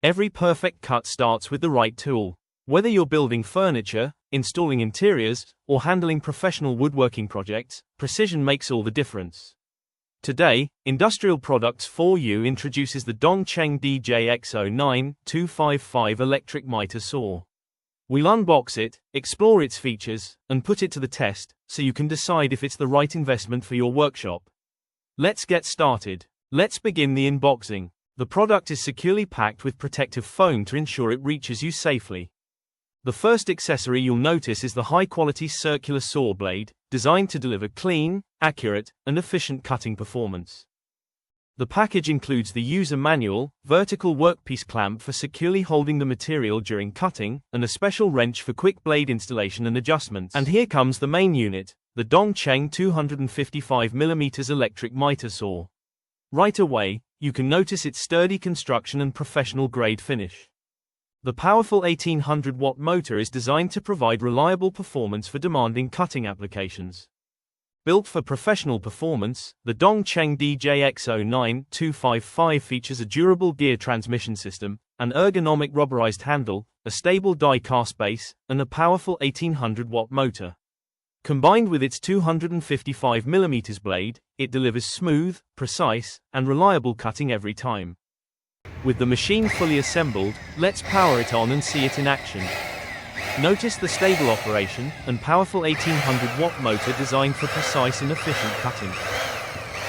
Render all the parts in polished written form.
Every perfect cut starts with the right tool. Whether you're building furniture, installing interiors, or handling professional woodworking projects, precision makes all the difference. Today, Industrial Products 4U introduces the DongCheng DJX09-255 electric mitre saw. We'll unbox it, explore its features, and put it to the test, so you can decide if it's the right investment for your workshop. Let's get started. Let's begin the unboxing. The product is securely packed with protective foam to ensure it reaches you safely. The first accessory you'll notice is the high-quality circular saw blade, designed to deliver clean, accurate, and efficient cutting performance. The package includes the user manual, vertical workpiece clamp for securely holding the material during cutting, and a special wrench for quick blade installation and adjustments. And here comes the main unit, the DongCheng 255mm electric mitre saw. Right away, you can notice its sturdy construction and professional-grade finish. The powerful 1800-watt motor is designed to provide reliable performance for demanding cutting applications. Built for professional performance, the DongCheng DJX09-255 features a durable gear transmission system, an ergonomic rubberized handle, a stable die-cast base, and a powerful 1800-watt motor. Combined with its 255mm blade, it delivers smooth, precise, and reliable cutting every time. With the machine fully assembled, let's power it on and see it in action. Notice the stable operation and powerful 1800-watt motor designed for precise and efficient cutting.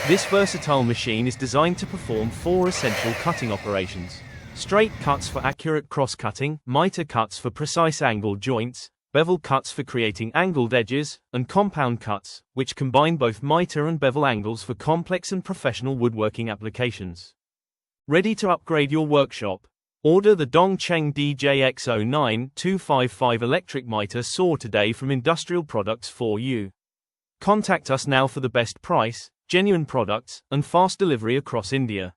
This versatile machine is designed to perform 4 essential cutting operations: straight cuts for accurate cross-cutting, mitre cuts for precise angled joints, bevel cuts for creating angled edges, and compound cuts, which combine both mitre and bevel angles for complex and professional woodworking applications. Ready to upgrade your workshop? Order the DongCheng DJX09-255 electric mitre saw today from Industrial Products 4U. Contact us now for the best price, genuine products, and fast delivery across India.